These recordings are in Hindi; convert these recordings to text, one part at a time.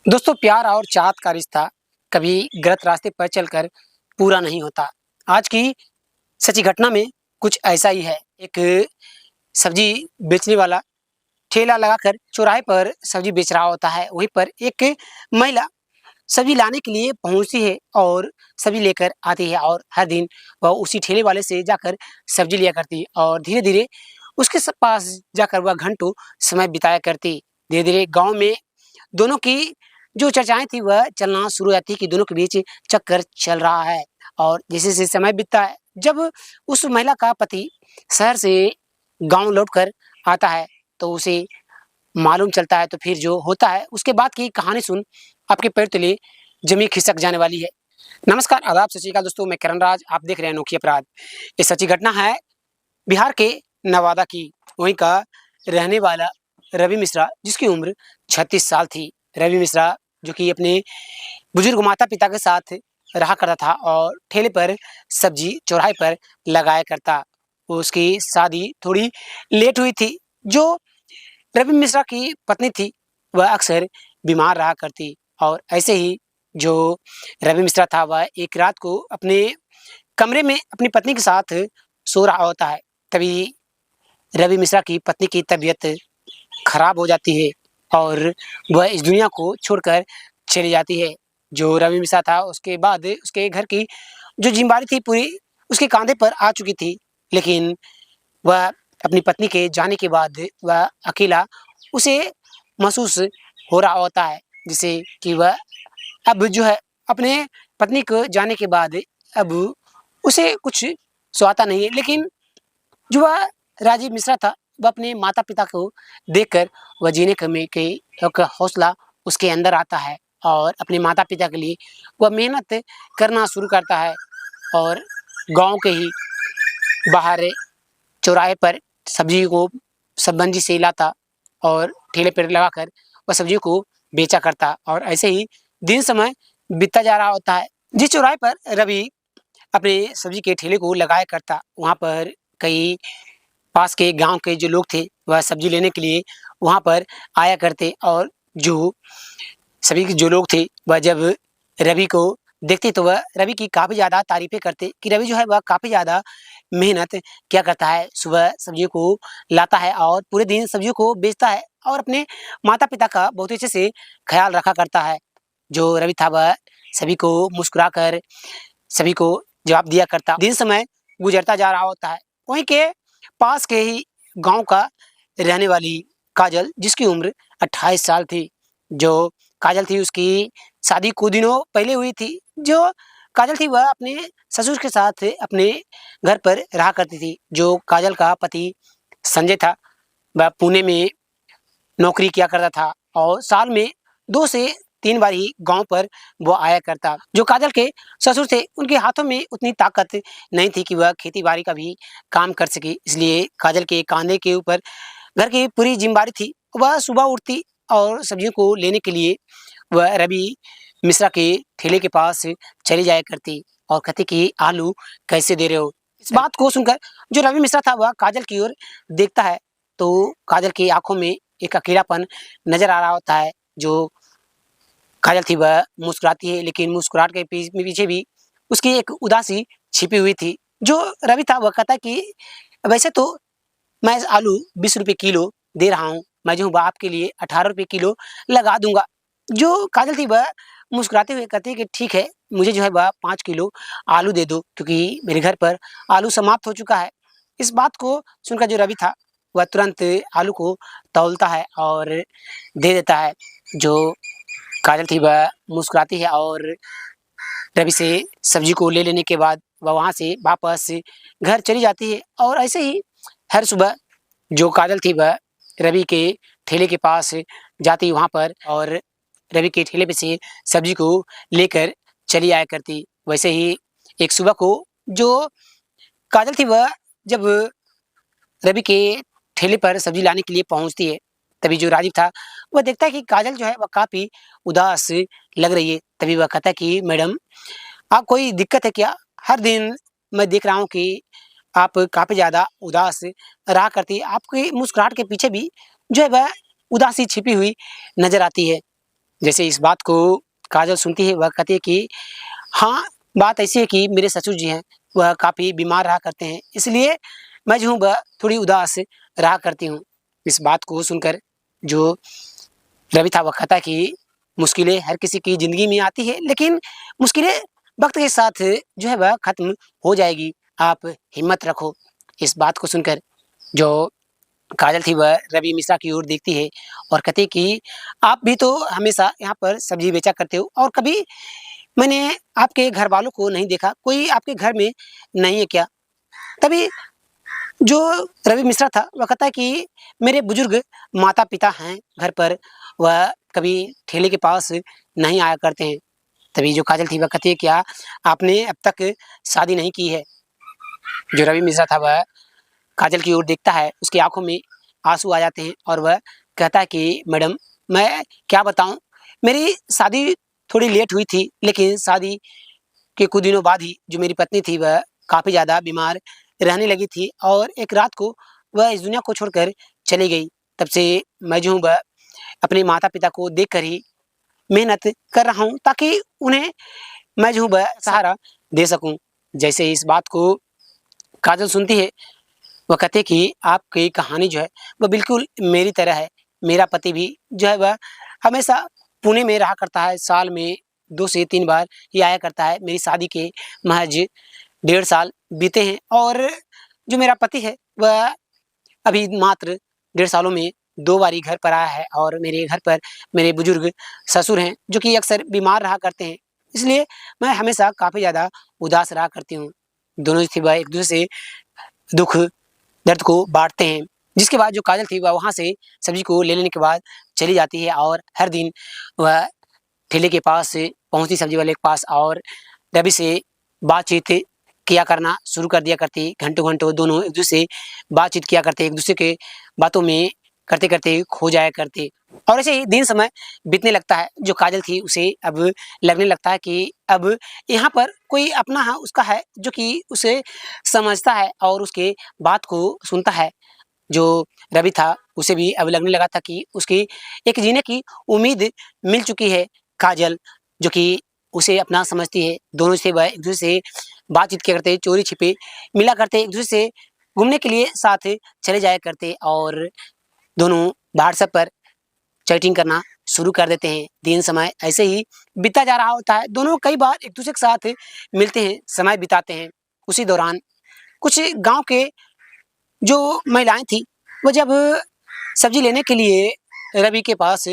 दोस्तों प्यार और चाहत का रिश्ता कभी गलत रास्ते पर चलकर पूरा नहीं होता। आज की सच्ची घटना में कुछ ऐसा ही है। एक सब्जी बेचने वाला ठेला लगाकर चौराहे पर सब्जी बेच रहा होता है। वहीं पर एक महिला सब्जी लाने के लिए पहुंचती है और सब्जी लेकर आती है और हर दिन वह उसी ठेले वाले से जाकर सब्जी लिया करती है और धीरे-धीरे उसके पास जाकर वह घंटों समय बिताया करती। धीरे-धीरे गाँव में दोनों की जो चर्चाएँ थी वह चलना शुरू हो जाती है कि दोनों के बीच चक्कर चल रहा है। और जैसे-जैसे समय बीतता है, जब उस महिला का पति शहर से गाँव लौटकर आता है, तो उसे मालूम चलता है तो फिर जो होता है उसके बाद की कहानी सुन आपके पैर तले ज़मीन खिसक जाने वाली है। नमस्कार, आदाब, सत श्री अकाल दोस्तों, मैं करण राज, आप देख रहे हैं अनोखी अपराध। ये सच्ची घटना है बिहार के नवादा की। वहीं का रहने वाला रवि मिश्रा, जिसकी उम्र 36 साल थी। रवि मिश्रा जो कि अपने बुजुर्ग माता-पिता के साथ रहा करता था और ठेले पर सब्जी चौराहे पर लगाया करता। उसकी शादी थोड़ी लेट हुई थी। जो रवि मिश्रा की पत्नी थी, वह अक्सर बीमार रहा करती और ऐसे ही जो रवि मिश्रा था, वह एक रात को अपने कमरे में अपनी पत्नी के साथ सो रहा होता है। तभी रवि मिश्रा की पत्नी की तबीयत खराब हो जाती है और वह इस दुनिया को छोड़कर चली जाती है। जो रवि मिश्रा था उसके बाद उसके घर की जो ज़िम्मेदारी थी पूरी उसके कंधे पर आ चुकी थी। लेकिन वह अपनी पत्नी के जाने के बाद वह अकेला उसे महसूस हो रहा होता है, जिससे कि वह अब जो है अपने पत्नी को जाने के बाद अब उसे कुछ सुहाता नहीं है। लेकिन जो वह राजीव मिश्रा था, वह अपने माता-पिता को देखकर वह जीने क में के एक हौसला उसके अंदर आता है और अपने माता-पिता के लिए वह मेहनत करना शुरू करता है और गाँव के ही बाहर चौराहे पर सब्जी को सब मंडी से लाता और ठेले पर लगाकर वह सब्जियों को बेचा करता और ऐसे ही दिन समय बीतता जा रहा होता है। जिस चौराहे पर रवि अपने सब्जी के ठेले को लगाया करता, वहाँ पर कई पास के गाँव के जो लोग थे, वह सब्जी लेने के लिए वहाँ पर आया करते और जो सभी के जो लोग थे, वह जब रवि को देखते तो वह रवि की काफ़ी ज़्यादा तारीफ़ें करते कि रवि जो है वह काफ़ी ज़्यादा मेहनत किया करता है। सुबह सब्जियों को लाता है और पूरे दिन सब्जियों को बेचता है और अपने माता-पिता का बहुत अच्छे से ख़्याल रखा करता है। जो रवि था वह सभी को मुस्कुराकर सभी को जवाब दिया करता। दिन समय गुज़रता जा रहा होता है। वहीं के पास के ही गाँव का रहने वाली काजल, जिसकी उम्र 28 साल थी। जो काजल थी उसकी शादी कुछ दिनों पहले हुई थी। जो काजल थी वह अपने ससुर के साथ अपने घर पर रहा करती थी। जो काजल का पति संजय था, वह पुणे में नौकरी किया करता था और साल में 2 से 3 बार ही गाँव पर वो आया करता। जो काजल के ससुर थे, उनके हाथों में उतनी ताकत नहीं थी कि वह खेती-बाड़ी का भी काम कर सके। इसलिए काजल के काँधे के ऊपर घर की पूरी ज़िम्मेदारी थी। वह सुबह उठती और सब्जियों को लेने के लिए वह रवि मिश्रा के ठेले के पास चली जाया करती और कहती कि आलू कैसे दे रहे हो? इस बात को सुनकर जो रवि मिश्रा था वह काजल की ओर देखता है, तो काजल की आँखों में एक अकेलापन नज़र आ रहा होता है। जो काजल थी वह मुस्कुराती है, लेकिन मुस्कुराहट के पीछे भी उसकी एक उदासी छिपी हुई थी। जो रवि था वह कहता है कि वैसे तो मैं आलू 20 रुपए किलो दे रहा हूँ, मैं जो हूँ आपके लिए 18 रुपए किलो लगा दूँगा। जो काजल थी वह मुस्कुराते हुए कहती है कि ठीक है, मुझे जो है वह 5 किलो आलू दे दो क्योंकि मेरे घर पर आलू समाप्त हो चुका है। इस बात को सुनकर जो रवि था, वह तुरंत आलू को तौलता है और दे देता है। जो काजल थी वह मुस्कुराती है और रवि से सब्जी को ले लेने के बाद वह वहाँ से वापस घर चली जाती है और ऐसे ही हर सुबह जो काजल थी वह रवि के ठेले के पास जाती वहाँ पर और रवि के ठेले पे से सब्जी को लेकर चली आया करती। वैसे ही एक सुबह को जो काजल थी वह जब रवि के ठेले पर सब्जी लाने के लिए पहुँचती है, तभी जो राजीव था वह देखता है कि काजल जो है वह काफ़ी उदास लग रही है। तभी वह कहता है कि मैडम, आप कोई दिक्कत है क्या? हर दिन मैं देख रहा हूँ कि आप काफ़ी ज़्यादा उदास रहा करती है। आपकी मुस्कुराहट के पीछे भी जो है वह उदासी छिपी हुई नज़र आती है। जैसे इस बात को काजल सुनती है, वह कहती है कि हाँ, बात ऐसी है कि मेरे ससुर जी हैं, वह काफ़ी बीमार रहा करते हैं, इसलिए मैं जो हूँ वह थोड़ी उदास रहा करती हूँ। इस बात को सुनकर जो रवि था वह कहता है कि मुश्किलें हर किसी की ज़िंदगी में आती है, लेकिन मुश्किलें वक़्त के साथ जो है वह ख़त्म हो जाएगी, आप हिम्मत रखो। इस बात को सुनकर जो काजल थी वह रवि मिश्रा की ओर देखती है और कहती है कि आप भी तो हमेशा यहाँ पर सब्ज़ी बेचा करते हो और कभी मैंने आपके घरवालों को नहीं देखा, कोई आपके घर में नहीं है क्या? तभी जो रवि मिश्रा था वह कहता है कि मेरे बुजुर्ग माता-पिता हैं घर पर, वह कभी ठेले के पास नहीं आया करते हैं। तभी जो काजल थी वह कहती है क्या आपने अब तक शादी नहीं की है? जो रवि मिश्रा था वह काजल की ओर देखता है, उसकी आँखों में आँसू आ जाते हैं और वह कहता है कि मैडम मैं क्या बताऊँ, मेरी शादी थोड़ी लेट हुई थी, लेकिन शादी के कुछ दिनों बाद ही जो मेरी पत्नी थी वह काफ़ी ज़्यादा बीमार रहने लगी थी और एक रात को वह इस दुनिया को छोड़कर चली गई। तब से मैं जो हूँ वह अपने माता-पिता को देखकर ही मेहनत कर रहा हूँ ताकि उन्हें मैं जो हूँ वह सहारा दे सकूँ। जैसे इस बात को काजल सुनती है, वह कहती है कि आपकी कहानी जो है वह बिल्कुल मेरी तरह है। मेरा पति भी जो है वह हमेशा पुणे में रहा करता है, साल में 2 से 3 बार ही आया करता है। मेरी शादी के महज़ 1.5 साल बीते हैं और जो मेरा पति है वह अभी मात्र 1.5 सालों में 2 बार ही घर पर आया है और मेरे घर पर मेरे बुजुर्ग ससुर हैं, जो कि अक्सर बीमार रहा करते हैं। इसलिए मैं हमेशा काफ़ी ज़्यादा उदास रहा करती हूँ। दोनों जो थी वह एक-दूसरे से दुःख, दर्द को बाँटते हैं। जिसके बाद जो काजल थी वह वहाँ से सब्ज़ी को ले लेने के बाद चली जाती है और हर दिन वह ठेले के पास पहुँचती सब्ज़ी वाले के पास और रवि से बातचीत किया करना शुरू कर दिया करती। घंटों-घंटों दोनों एक-दूसरे से बातचीत किया करते, एक-दूसरे के बातों में करते-करते खो जाया करते। और ऐसे ही दिन समय बीतने लगता है, जो काजल थी उसे अब लगने लगता है कि अब यहाँ पर कोई अपना है उसका है, जो कि उसे समझता है और उसके बात को सुनता है। जो रवि था उसे भी अब लगने लगा था कि उसकी एक जीने की उम्मीद मिल चुकी है काजल, जो कि उसे अपना समझती है। दोनों से वह एक-दूसरे से बातचीत किया करते, चोरी-छिपे मिला करते, एक-दूसरे से घूमने के लिए साथ चले जाया करते और दोनों व्हाट्सएप पर चैटिंग करना शुरू कर देते हैं। दिन समय ऐसे ही बीतता जा रहा होता है। दोनों कई बार एक-दूसरे के साथ मिलते हैं, समय बिताते हैं। उसी दौरान कुछ गाँव के जो महिलाएँ थीं, वो जब सब्ज़ी लेने के लिए रवि के पास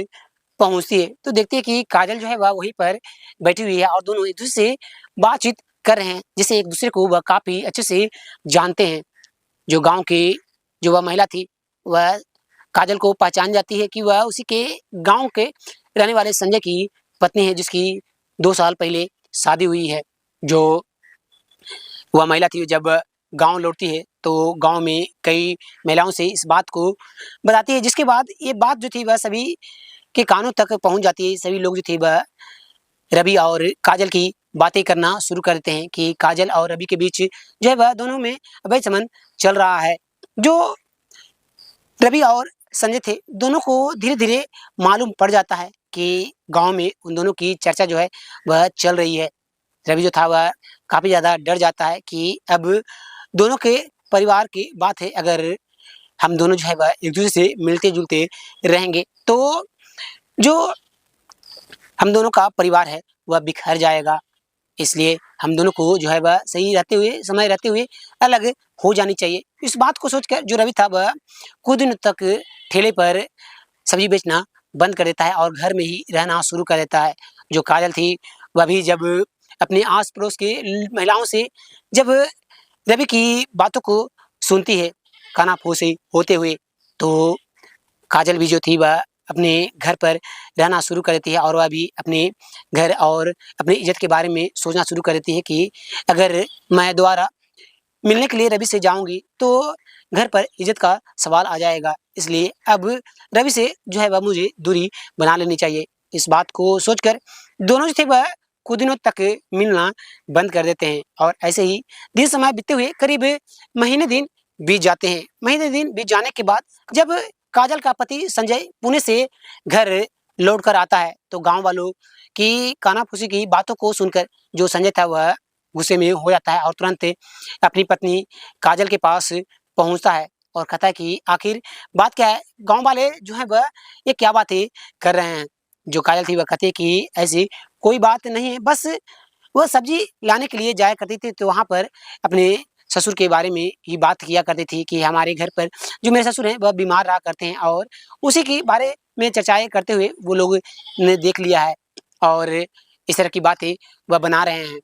पहुँचती है, तो देखती है कि काजल जो है वह वहीं पर बैठी हुई है और दोनों एक-दूसरे से बातचीत कर रहे हैं, जिससे एक-दूसरे को वह काफ़ी अच्छे से जानते हैं। जो गाँव की जो वह महिला थी, वह काजल को पहचान जाती है कि वह उसी के गाँव के रहने वाले संजय की पत्नी है, जिसकी 2 साल पहले शादी हुई है। जो वह महिला थी जब गाँव लौटती है, तो गाँव में कई महिलाओं से इस बात को बताती है, जिसके बाद ये बात जो थी वह सभी के कानों तक पहुँच जाती है। सभी लोग जो थे वह रवि और काजल की बातें करना शुरू कर देते हैं कि काजल और रवि के बीच जो है वह दोनों में अवैध संबंध चल रहा है। जो रवि और संजय थे, दोनों को धीरे-धीरे मालूम पड़ जाता है कि गाँव में उन दोनों की चर्चा जो है वह चल रही है। रवि जो था वह काफ़ी ज़्यादा डर जाता है कि अब दोनों के परिवार की बात है, अगर हम दोनों जो है वह एक-दूसरे से मिलते-जुलते रहेंगे, तो जो हम दोनों का परिवार है, वह बिखर जाएगा। इसलिए हम दोनों को जो है वह सही रहते हुए समय रहते हुए अलग हो जानी चाहिए। इस बात को सोचकर जो रवि था वह कुछ दिनों तक ठेले पर सब्ज़ी बेचना बंद कर देता है और घर में ही रहना शुरू कर देता है। जो काजल थी, वह भी जब अपने आस-पड़ोस के महिलाओं से जब रवि की बातों को सुनती है, कानाफूसी होते हुए, तो काजल भी जो थी वह अपने घर पर रहना शुरू कर देती है और वह भी अपने घर और अपनी इज़्ज़त के बारे में सोचना शुरू कर देती है कि अगर मैं दोबारा मिलने के लिए रवि से जाऊँगी, तो घर पर इज़्ज़त का सवाल आ जाएगा। इसलिए अब रवि से जो है वह मुझे दूरी बना लेनी चाहिए। इस बात को सोचकर दोनों जो थे वह कुछ दिनों तक मिलना बंद कर देते हैं और ऐसे ही दिन समय बीतते हुए करीब महीने दिन बीत जाते हैं। महीने दिन बीत जाने के बाद जब काजल का पति संजय पुणे से घर लौट कर आता है तो गाँव वालों की कानाफूसी की बातों को सुनकर जो संजय था वह गुस्से में हो जाता है और तुरंत अपनी पत्नी काजल के पास पहुँचता है और कहता है कि आखिर बात क्या है? गाँव वाले जो हैं वह ये क्या बातें कर रहे हैं? जो काजल थी वह कहती है कि ऐसी कोई बात नहीं है, बस वह सब्जी लाने के लिए जाया करती थी तो वहाँ पर अपने ससुर के बारे में ही बात किया करती थी कि हमारे घर पर जो मेरे ससुर हैं वह बीमार रहा करते हैं और उसी के बारे में चर्चाएँ करते हुए वो लोग ने देख लिया है और इस तरह की बातें वह बना रहे हैं।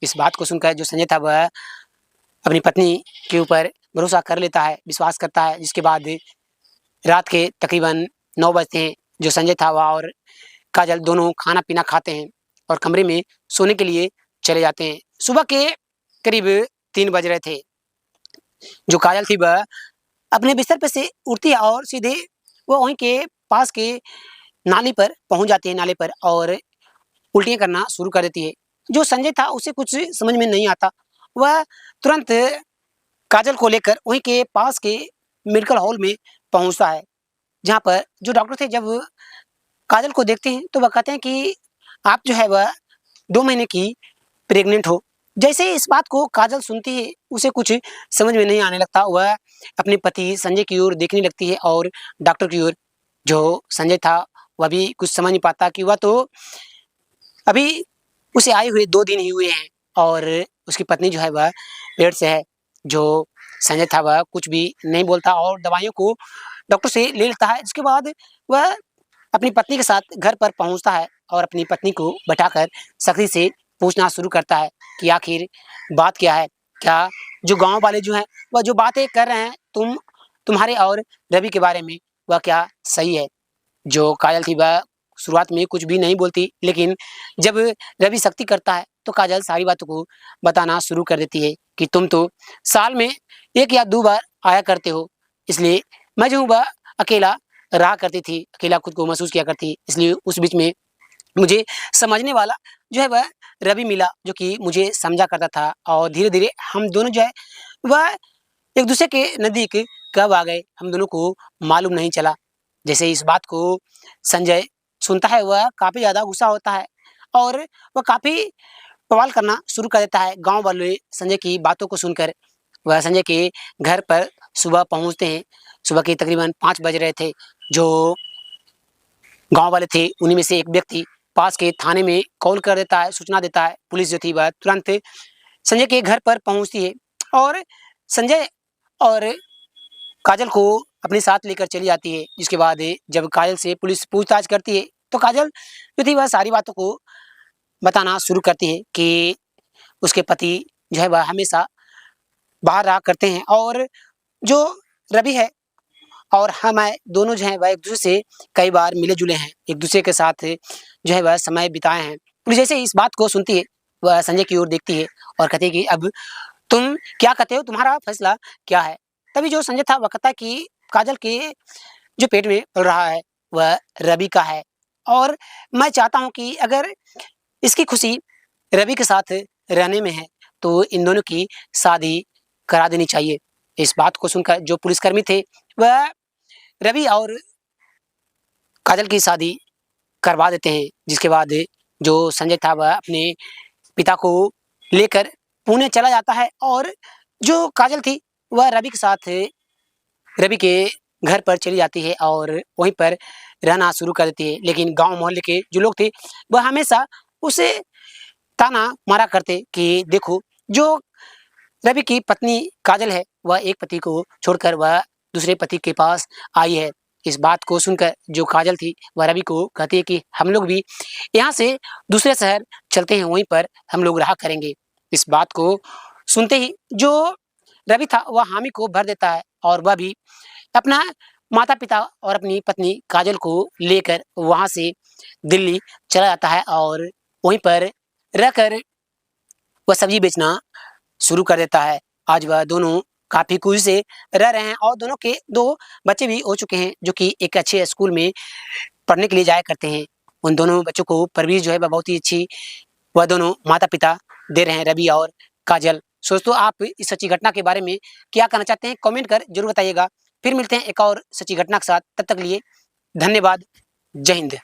इस बात को सुनकर जो संजय था वह अपनी पत्नी के ऊपर भरोसा कर लेता है, विश्वास करता है, जिसके बाद रात के तकरीबन 9 बजते हैं। जो संजय था वह और काजल दोनों खाना-पीना खाते हैं और कमरे में सोने के लिए चले जाते हैं। सुबह के करीब 3 बज रहे थे। जो काजल थी वह अपने बिस्तर पे से उठती है और सीधे वो वहीं के पास के नाली पर पहुँच जाती है, नाले पर और उल्टियाँ करना शुरू कर देती है। जो संजय था उसे कुछ समझ में नहीं आता। वह तुरंत काजल को लेकर वहीं के पास के मेडिकल हॉल में पहुँचता है, जहाँ पर जो डॉक्टर थे जब काजल को देखते हैं तो वह कहते हैं कि आप जो है वह 2 महीने की प्रेग्नेंट हो। जैसे ही इस बात को काजल सुनती है, उसे कुछ समझ में नहीं आने लगता। वह अपने पति संजय की ओर देखने लगती है और डॉक्टर की ओर। जो संजय था, वह भी कुछ समझ नहीं पाता कि वह तो अभी उसे आए हुए 2 दिन ही हुए हैं और उसकी पत्नी जो है वह पेट से है। जो संजय था वह कुछ भी नहीं बोलता और दवाइयों को डॉक्टर से ले लेता है। इसके बाद वह अपनी पत्नी के साथ घर पर पहुँचता है और अपनी पत्नी को बैठाकर सख्ती से पूछना शुरू करता है कि आखिर बात क्या है? क्या जो गाँव वाले जो हैं वह जो बातें कर रहे हैं तुम्हारे और रवि के बारे में वह क्या सही है? जो काजल थी वह शुरुआत में कुछ भी नहीं बोलती, लेकिन जब रवि सख्ती करता है तो काजल सारी बातों को बताना शुरू कर देती है कि तुम तो साल में 1 या 2 बार आया करते हो, इसलिए मैं जो हूँ वह अकेला रहा करती थी, अकेला खुद को महसूस किया करती, इसलिए उस बीच में मुझे समझने वाला जो है वह रवि मिला, जो कि मुझे समझा करता था और धीरे-धीरे हम दोनों जो है वह एक-दूसरे के नज़दीक कब आ गए, हम दोनों को मालूम नहीं चला। जैसे इस बात को संजय सुनता है, वह काफ़ी ज़्यादा गुस्सा होता है और वह काफ़ी बवाल करना शुरू कर देता है। गाँव वाले संजय की बातों को सुनकर वह संजय के घर पर सुबह पहुँचते हैं। सुबह के तकरीबन 5 बज रहे थे। जो गाँव वाले थे, उन्हीं में से एक व्यक्ति पास के थाने में कॉल कर देता है, सूचना देता है। पुलिस जो थी वह तुरंत संजय के घर पर पहुँचती है और संजय और काजल को अपने साथ लेकर चली जाती है। जिसके बाद जब काजल से पुलिस पूछताछ करती है, तो काजल जो थी वह सारी बातों को बताना शुरू करती है कि उसके पति जो है वह हमेशा बाहर रहा करते हैं और जो रवि है और मैं दोनों जो हैं वह एक-दूसरे से कई बार मिले-जुले हैं, एक-दूसरे के साथ जो है वह समय बिताए हैं। पुलिस जैसे ही इस बात को सुनती है, वह संजय की ओर देखती है और कहती है कि अब तुम क्या कहते हो? तुम्हारा फैसला क्या है? तभी जो संजय था वह कहता है कि काजल के जो पेट में पल रहा है, वह रवि का है और मैं चाहता हूँ कि अगर इसकी खुशी रवि के साथ रहने में है, तो इन दोनों की शादी करा देनी चाहिए। इस बात को सुनकर जो पुलिसकर्मी थे, वह रवि और काजल की शादी करवा देते हैं। जिसके बाद जो संजय था वह अपने पिता को लेकर पुणे चला जाता है और जो काजल थी वह रवि के साथ रवि के घर पर चली जाती है और वहीं पर रहना शुरू कर देती है। लेकिन गाँव मोहल्ले के जो लोग थे वह हमेशा उसे ताना मारा करते कि देखो जो रवि की पत्नी काजल है वह एक पति को छोड़कर वह दूसरे पति के पास आई है। इस बात को सुनकर जो काजल थी वह रवि को कहती है कि हम लोग भी यहाँ से दूसरे शहर चलते हैं, वहीं पर हम लोग रहा करेंगे। इस बात को सुनते ही जो रवि था वह हामी को भर देता है और वह भी अपना माता-पिता और अपनी पत्नी काजल को लेकर वहाँ से दिल्ली चला जाता है और वहीं पर रहकर वह सब्जी बेचना शुरू कर देता है। आज वह दोनों काफ़ी खुशी से रह रहे हैं और दोनों के 2 बच्चे भी हो चुके हैं, जो कि एक अच्छे स्कूल में पढ़ने के लिए जाया करते हैं। उन दोनों बच्चों को परवरिश जो है वह बहुत ही अच्छी वह दोनों माता-पिता दे रहे हैं, रवि और काजल। सो दोस्तों आप इस सच्ची घटना के बारे में क्या कहना चाहते हैं? कमेंट कर ज़रूर बताइएगा। फिर मिलते हैं एक और सच्ची घटना के साथ, तब तक के लिए धन्यवाद। जय हिंद।